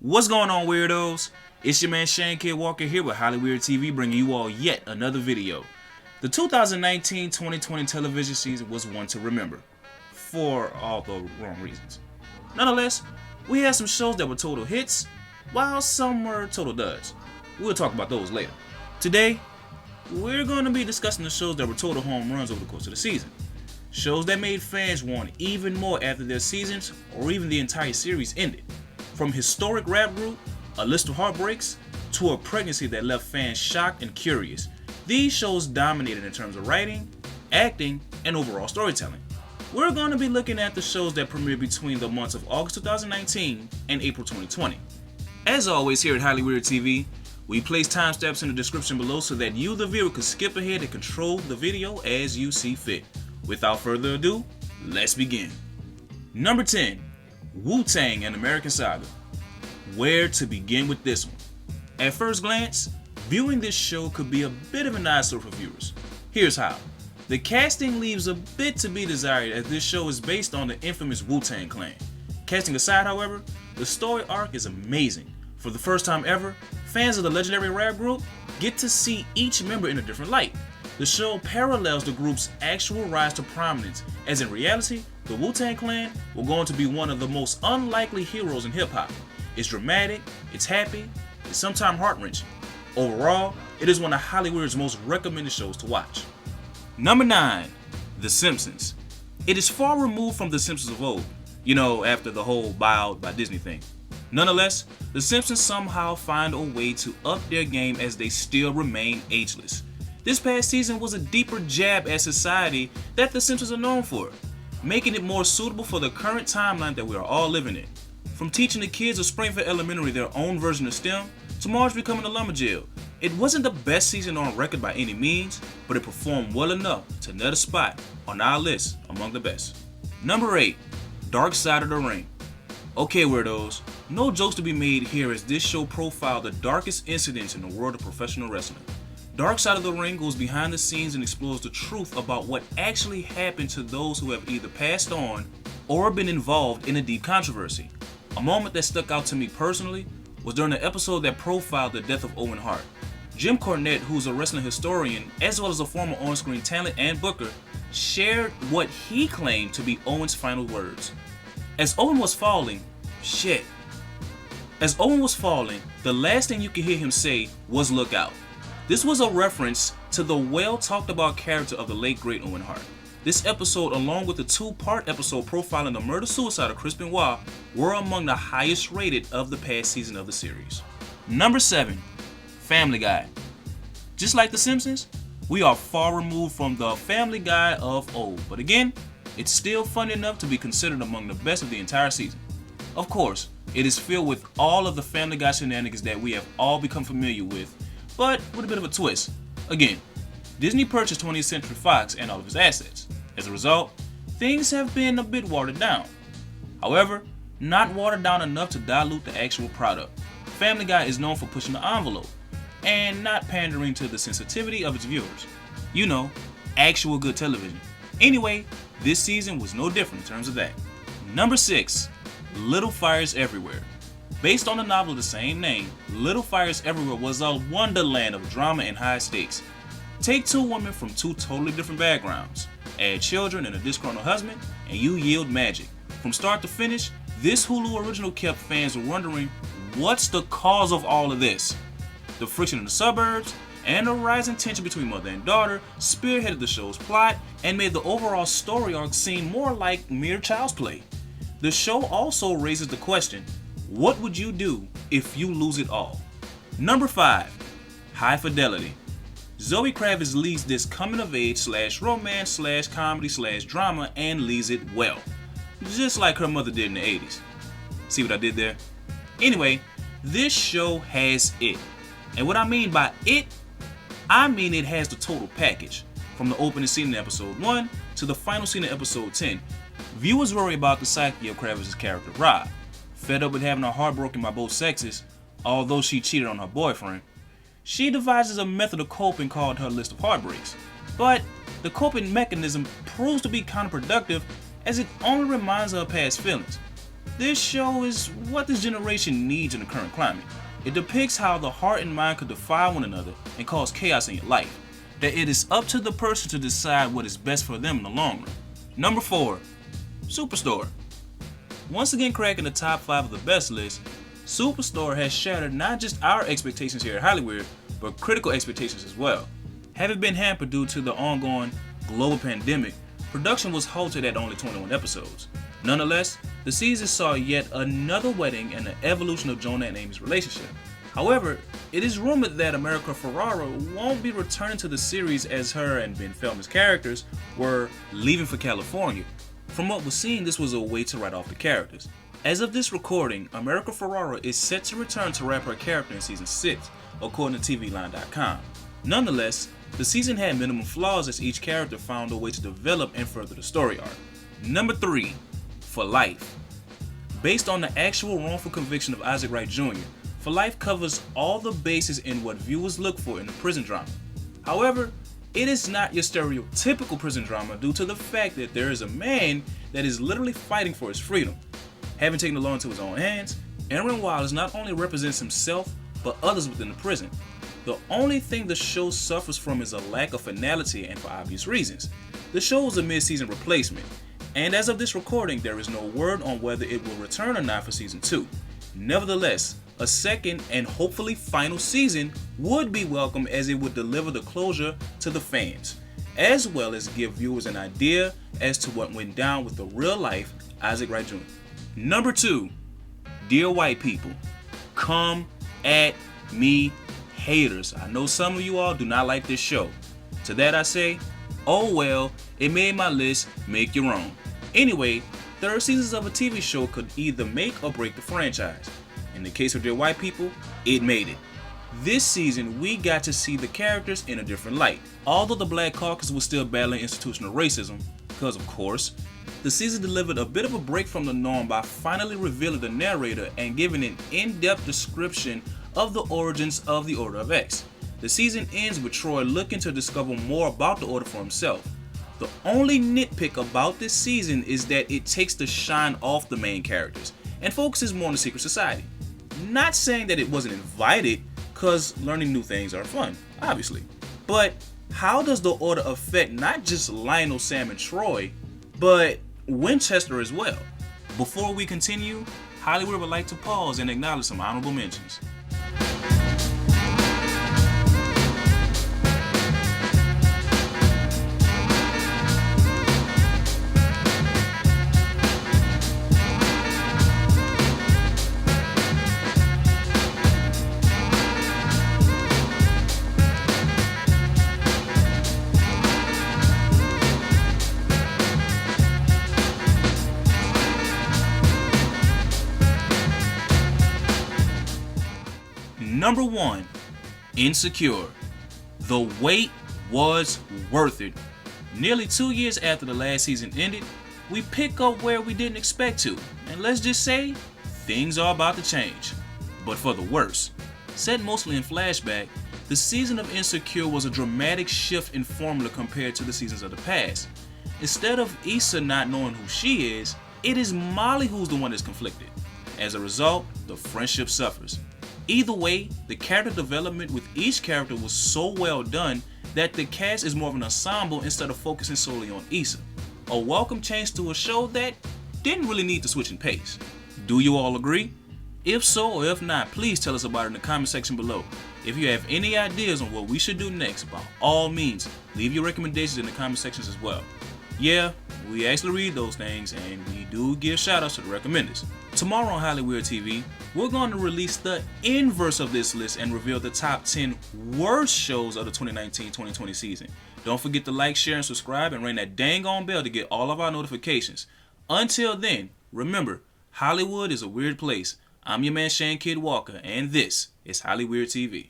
What's going on, weirdos? It's your man Shane Kid Walker here with HollyWeird TV, bringing you all yet another video. The 2019-2020 television season was one to remember, for all the wrong reasons. Nonetheless, we had some shows that were total hits, while some were total duds. We'll talk about those later. Today, we're going to be discussing the shows that were total home runs over the course of the season. Shows that made fans want even more after their seasons, or even the entire series ended. From historic rap group, a list of heartbreaks, to a pregnancy that left fans shocked and curious, these shows dominated in terms of writing, acting, and overall storytelling. We're going to be looking at the shows that premiered between the months of August 2019 and April 2020. As always here at HollyWeird TV, we place timestamps in the description below so that you, the viewer, can skip ahead and control the video as you see fit. Without further ado, let's begin. Number 10. Tang and American Saga. Where to begin with this one? At first glance, viewing this show could be a bit of an eyesore for viewers. Here's how. The casting leaves a bit to be desired, as this show is based on the infamous Wu-Tang Clan. Casting aside, however, the story arc is amazing. For the first time ever, fans of the legendary rap group get to see each member in a different light. The show parallels the group's actual rise to prominence, as in reality, the Wu-Tang Clan will go on to be one of the most unlikely heroes in hip-hop. It's dramatic, it's happy, it's sometimes heart-wrenching. Overall, it is one of HollyWeird's most recommended shows to watch. Number 9. The Simpsons. It is far removed from The Simpsons of old, after the whole buyout by Disney thing. Nonetheless, The Simpsons somehow find a way to up their game as they still remain ageless. This past season was a deeper jab at society that The Simpsons are known for, making it more suitable for the current timeline that we are all living in. From teaching the kids of Springfield Elementary their own version of STEM, to Marge becoming a lumberjill, it wasn't the best season on record by any means, but it performed well enough to net a spot on our list among the best. Number 8. Dark Side of the Ring. Okay, weirdos, no jokes to be made here, as this show profiled the darkest incidents in the world of professional wrestling. Dark Side of the Ring goes behind the scenes and explores the truth about what actually happened to those who have either passed on or been involved in a deep controversy. A moment that stuck out to me personally was during the episode that profiled the death of Owen Hart. Jim Cornette, who's a wrestling historian as well as a former on-screen talent and booker, shared what he claimed to be Owen's final words. As Owen was falling, the last thing you could hear him say was "look out." This was a reference to the well-talked-about character of the late great Owen Hart. This episode, along with the two-part episode profiling the murder-suicide of Chris Benoit, were among the highest rated of the past season of the series. Number 7. Family Guy. Just like The Simpsons, we are far removed from the Family Guy of old, but again, it's still fun enough to be considered among the best of the entire season. Of course, it is filled with all of the Family Guy shenanigans that we have all become familiar with, but with a bit of a twist. Again, Disney purchased 20th Century Fox and all of its assets. As a result, things have been a bit watered down. However, not watered down enough to dilute the actual product. Family Guy is known for pushing the envelope and not pandering to the sensitivity of its viewers. Actual good television. Anyway, this season was no different in terms of that. Number 6. Little Fires Everywhere. Based on the novel of the same name, Little Fires Everywhere was a wonderland of drama and high stakes. Take two women from two totally different backgrounds, add children and a disgruntled husband, and you yield magic. From start to finish, this Hulu original kept fans wondering, what's the cause of all of this? The friction in the suburbs and the rising tension between mother and daughter spearheaded the show's plot and made the overall story arc seem more like mere child's play. The show also raises the question, what would you do if you lose it all? Number 5. High Fidelity. Zoe Kravitz leads this coming-of-age / romance / comedy / drama and leads it well. Just like her mother did in the 80s. See what I did there? Anyway, this show has it. And what I mean by it, I mean it has the total package. From the opening scene in episode 1 to the final scene in episode 10. Viewers worry about the psyche of Kravitz's character Rob. Fed up with having her heart broken by both sexes, although she cheated on her boyfriend, she devises a method of coping called her list of heartbreaks. But the coping mechanism proves to be counterproductive, as it only reminds her of past feelings. This show is what this generation needs in the current climate. It depicts how the heart and mind could defy one another and cause chaos in your life. That it is up to the person to decide what is best for them in the long run. Number 4. SuperStore. Once again cracking the top 5 of the best list, SuperStore has shattered not just our expectations here at HollyWeird, but critical expectations as well. Having been hampered due to the ongoing global pandemic, production was halted at only 21 episodes. Nonetheless, the season saw yet another wedding and the evolution of Jonah and Amy's relationship. However, it is rumored that America Ferrara won't be returning to the series as her and Ben Feldman's characters were leaving for California. From what was seen, this was a way to write off the characters. As of this recording, America Ferrara is set to return to wrap her character in season 6, according to TVLine.com. Nonetheless, the season had minimum flaws as each character found a way to develop and further the story arc. Number 3. For Life. Based on the actual wrongful conviction of Isaac Wright Jr., For Life covers all the bases in what viewers look for in a prison drama. However, it is not your stereotypical prison drama due to the fact that there is a man that is literally fighting for his freedom. Having taken the law into his own hands, Aaron Wallace not only represents himself, but others within the prison. The only thing the show suffers from is a lack of finality, and for obvious reasons. The show is a mid-season replacement, and as of this recording, there is no word on whether it will return or not for season 2. Nevertheless, a second and hopefully final season would be welcome as it would deliver the closure to the fans, as well as give viewers an idea as to what went down with the real-life Isaac Wright Jr. Number 2, Dear White People, come at me, haters. I know some of you all do not like this show. To that I say, oh well, it made my list, make your own. Anyway, third seasons of a TV show could either make or break the franchise. In the case of Dear White People, it made it. This season, we got to see the characters in a different light. Although the Black Caucus was still battling institutional racism, because of course, the season delivered a bit of a break from the norm by finally revealing the narrator and giving an in-depth description of the origins of the Order of X. The season ends with Troy looking to discover more about the Order for himself. The only nitpick about this season is that it takes the shine off the main characters and focuses more on the secret society. Not saying that it wasn't invited, cause learning new things are fun, obviously. But how does the Order affect not just Lionel, Sam, and Troy, but Winchester as well? Before we continue, HollyWeird would like to pause and acknowledge some honorable mentions. Number 1, Insecure. The wait was worth it. Nearly 2 years after the last season ended, we pick up where we didn't expect to, and let's just say, things are about to change, but for the worse. Set mostly in flashback, the season of Insecure was a dramatic shift in formula compared to the seasons of the past. Instead of Issa not knowing who she is, it is Molly who's the one that's conflicted. As a result, the friendship suffers. Either way, the character development with each character was so well done that the cast is more of an ensemble instead of focusing solely on Issa. A welcome change to a show that didn't really need to switch in pace. Do you all agree? If so or if not, please tell us about it in the comment section below. If you have any ideas on what we should do next, by all means, leave your recommendations in the comment sections as well. Yeah, we actually read those things and we do give shoutouts to the recommenders. Tomorrow on HollyWeird TV, we're going to release the inverse of this list and reveal the top 10 worst shows of the 2019-2020 season. Don't forget to like, share, and subscribe, and ring that dang on bell to get all of our notifications. Until then, remember, Hollywood is a weird place. I'm your man Shane Kid Walker, and this is HollyWeird TV.